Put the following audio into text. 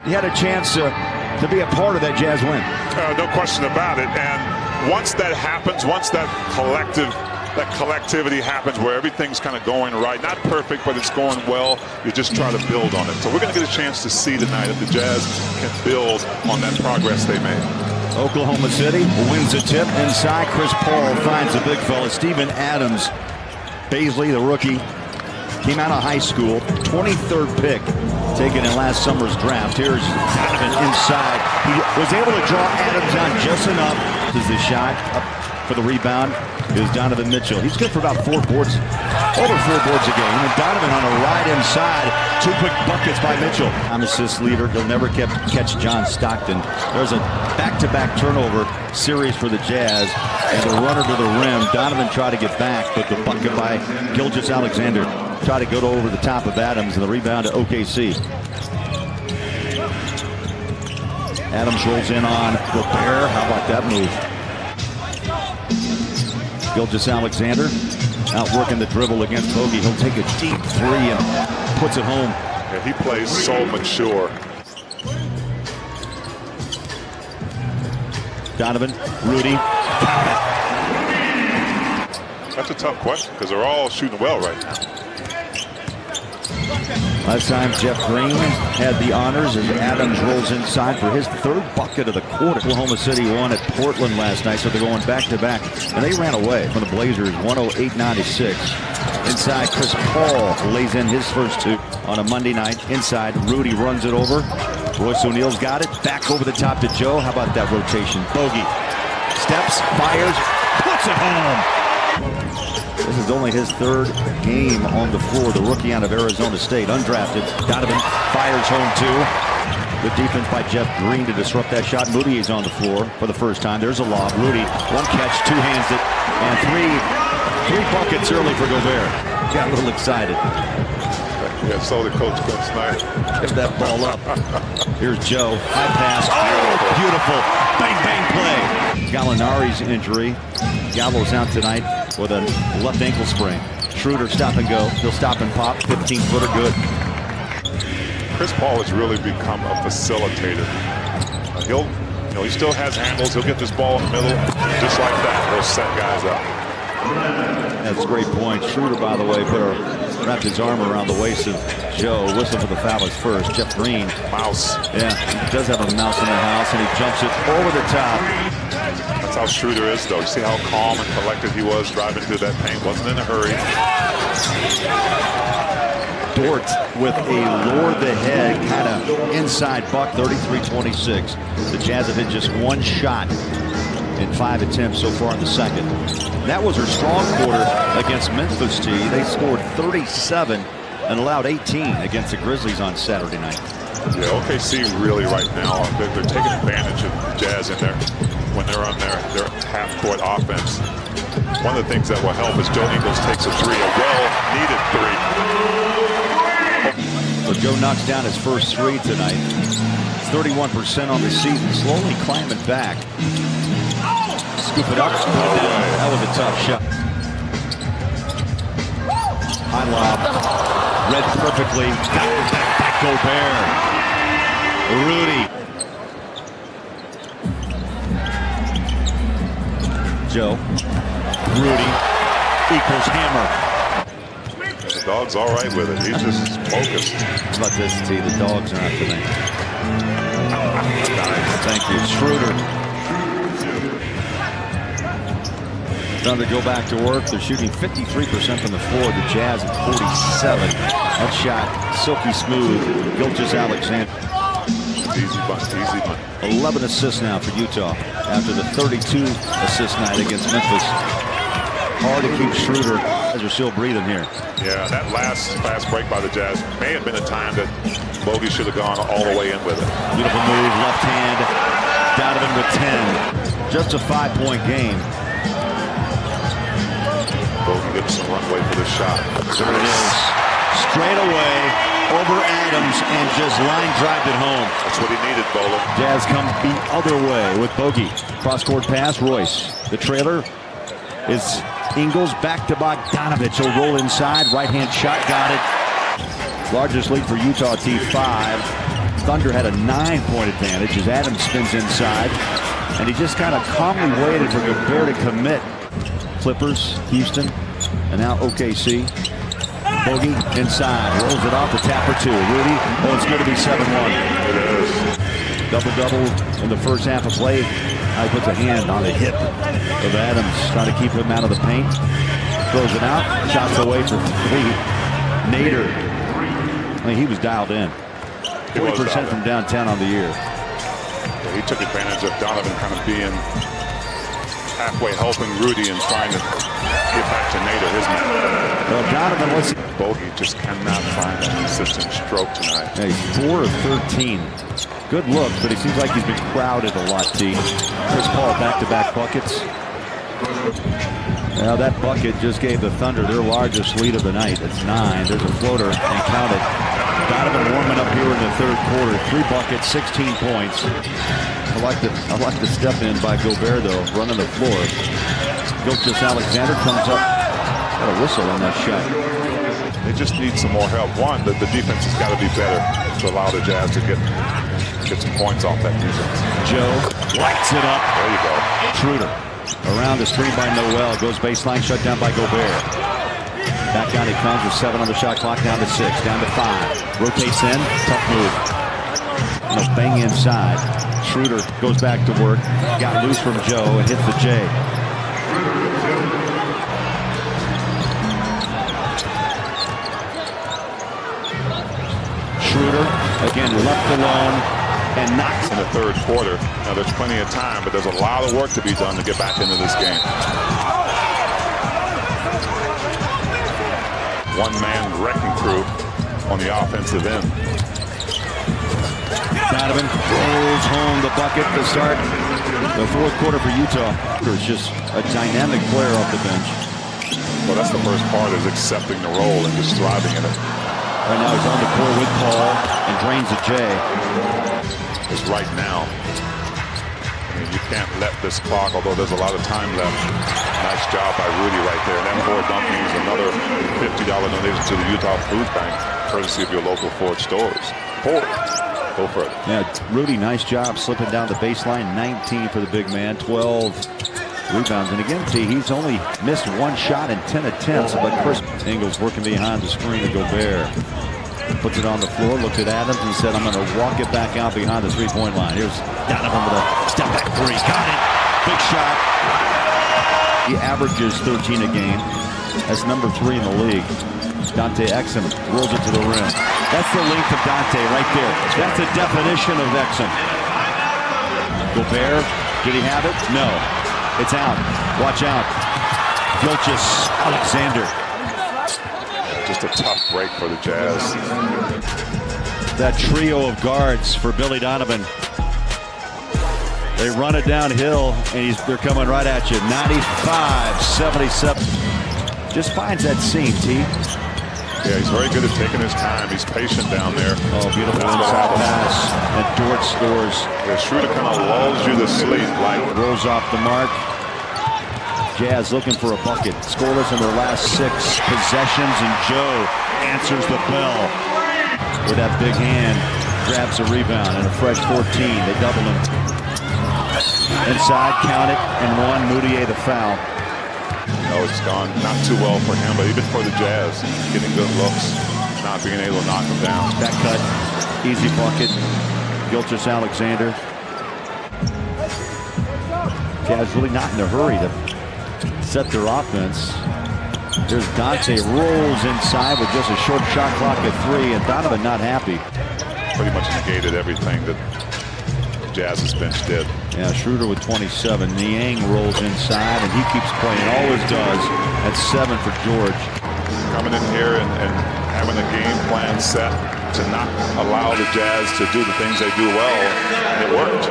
He had a chance to be a part of that Jazz win. No question about it. And once that happens, once that collectivity happens where everything's kind of going right, not perfect, but it's going well, you just try to build on it. So we're going to get a chance to see tonight if the Jazz can build on that progress they made. Oklahoma City wins a tip inside. Chris Paul finds the big fella. Steven Adams, Baisley, the rookie, came out of high school, 23rd pick, taken in last summer's draft. Here's Donovan inside. He was able to draw Adams on just enough. This is the shot. Up for the rebound is Donovan Mitchell. He's good for about over 4 boards a game. And Donovan on a ride inside. 2 quick buckets by Mitchell. I'm assist leader. He'll never catch John Stockton. There's a back-to-back turnover series for the Jazz. And the runner to the rim. Donovan tried to get back, but the bucket by Gilgeous-Alexander tried to go over the top of Adams, and the rebound to OKC. Adams rolls in on Gobert. How about that move? Gilgeous-Alexander out working the dribble against Bogey. He'll take a deep 3 and puts it home. Yeah, he plays so mature. Donovan, Rudy. That's a tough question because they're all shooting well right now. Last time Jeff Green had the honors as Adams rolls inside for his 3rd bucket of the quarter. Oklahoma City won at Portland last night, so they're going back-to-back. And they ran away from the Blazers 108-96. Inside, Chris Paul lays in his first 2 on a Monday night. Inside, Rudy runs it over. Royce O'Neal's got it. Back over the top to Joe. How about that rotation? Bogey steps, fires, puts it home. This is only his 3rd game on the floor. The rookie out of Arizona State, undrafted. Donovan fires home 2. Good defense by Jeff Green to disrupt that shot. Moody is on the floor for the first time. There's a lob. Rudy, 1 catch, 2 hands it, and 3 buckets early for Gobert. Got a little excited. Yeah, so the coach comes tonight. Get that ball up. Here's Joe. High pass. Oh, beautiful. Bang, bang play. Gallinari's injury. Gallo's out tonight with a left ankle sprain. Schroeder stop and go. He'll stop and pop. 15-footer good. Chris Paul has really become a facilitator. He still has handles. He'll get this ball in the middle. Just like that, he'll set guys up. That's a great point. Schroeder, by the way, wrapped his arm around the waist of Joe. Whistle for the foul is first. Jeff Green. Mouse. Yeah, he does have a mouse in the house, and he jumps it over the top. That's how Schroeder is, though. You see how calm and collected he was driving through that paint. Wasn't in a hurry. Dort with a lower-the-head kind of inside buck, 33-26. The Jazz have hit just 1 shot in 5 attempts so far in the second. That was her strong quarter against Memphis T. They scored 37 and allowed 18 against the Grizzlies on Saturday night. Yeah, OKC really right now, they're taking advantage of the Jazz in there when they're on their half-court offense. One of the things that will help is Joe Ingles takes a 3, a well-needed 3. So Joe knocks down his first 3 tonight. It's 31% on the season, slowly climbing back. Scoop it up, put it down. That was a tough shot. High lob, read perfectly. Got it back Gobert. Rudy. Joe. Rudy equals hammer. The dog's all right with it. He's just focused. How about this, T? The dogs are out tonight. Thank you. Schroeder. Time to go back to work. They're shooting 53% from the floor. The Jazz at 47. That shot silky smooth. Gilgeous-Alexander. Easy bunt. 11 assists now for Utah after the 32 assist night against Memphis. Hard to keep Schroeder as we're still breathing here. Yeah, that last fast break by the Jazz may have been a time that Bogey should have gone all the way in with it. Beautiful move, left hand. Donovan with 10. Just a 5-point game. Bogey getting some runway for the shot. There it is. Straight away over Adams and just line drive it home. That's what he needed, Bowler. Jazz come the other way with Bogey. Cross-court pass, Royce. The trailer is Ingles back to Bogdanovich. He'll roll inside. Right-hand shot, got it. Largest lead for Utah, T5. Thunder had a 9-point advantage as Adams spins inside. And he just kind of calmly waited for Gobert to commit. Clippers, Houston, and now OKC. Bogey inside, rolls it off the tap for 2. Rudy, oh, it's going to be 7-1. It is. Double-double in the first half of play. I puts a hand on the hip of Adams, trying to keep him out of the paint. Throws it out, shots away for 3. Nader, I mean, he was dialed in. 40% from downtown on the year. Yeah, he took advantage of Donovan kind of being halfway helping Rudy and trying to get back to Nader, his man. Well, Donovan, let's see. Bogey just cannot find that consistent stroke tonight. Yeah, he's 4 of 13. Good look, but it seems like he's been crowded a lot, T. Chris Paul back-to-back buckets. Now that bucket just gave the Thunder their largest lead of the night. It's 9. There's a floater, and count it. Donovan warming up here in the third quarter. 3 buckets, 16 points. I like the step in by Gobert, though, running the floor. Alexander comes up. Got a whistle on that shot. They just need some more help. One, the defense has got to be better to allow the Jazz to get some points off that defense. Joe lights it up. There you go. Schroeder around the screen by Noel. Goes baseline, shut down by Gobert. Back down he comes with 7 on the shot clock. Down to 6, down to 5. Rotates in. Tough move. And a bang inside. Schroeder goes back to work. Got loose from Joe and hits the J. Schroeder, again, left alone and knocks in the third quarter. Now, there's plenty of time, but there's a lot of work to be done to get back into this game. One-man wrecking crew on the offensive end. Donovan rolls home the bucket to start the fourth quarter for Utah. It's just a dynamic player off the bench. Well, that's the first part, is accepting the role and just thriving in it. Right now he's on the court with Paul and drains the J. It's right now. I mean, you can't let this clock, although there's a lot of time left. Nice job by Rudy right there. And then Ford Dunking is another $50 donation to the Utah Food Bank, courtesy of your local Ford stores. Ford, go for it. Yeah, Rudy, nice job slipping down the baseline. 19 for the big man, 12 rebounds. And again, T, he's only missed 1 shot in 10 attempts, but Chris Ingles working behind the screen to Gobert. Puts it on the floor, looks at Adams and said, I'm going to walk it back out behind the 3-point line. Here's Donovan with a step back 3. Got it. Big shot. He averages 13 a game. That's number 3 in the league. Dante Exum rolls it to the rim. That's the length of Dante right there. That's the definition of Exum. Gobert, did he have it? No. It's out. Watch out. Alexander. Just a tough break for the Jazz. That trio of guards for Billy Donovan. They run it downhill, and they're coming right at you. 95-77. Just finds that seam, T. Yeah, he's very good at taking his time. He's patient down there. Oh, beautiful inside pass. And Dort scores. The Schroeder kind of lulls you to sleep. Rolls off the mark. Jazz looking for a bucket. Scoreless in their last 6 possessions, and Joe answers the bell with that big hand. Grabs a rebound and a fresh 14. They double him. Inside, count it, and 1. Moutier the foul. No, it's gone not too well for him, but even for the Jazz, getting good looks, not being able to knock him down. Back cut, easy bucket. Alexander. Jazz really not in a hurry to set their offense. There's Dante, rolls inside with just a short shot clock at 3, and Donovan not happy. Pretty much negated everything that the Jazz's bench did. Yeah, Schroeder with 27. Niang rolls inside, and he keeps playing. Always does. That's 7 for George. Coming in here and having a game plan set to not allow the Jazz to do the things they do well, and it worked.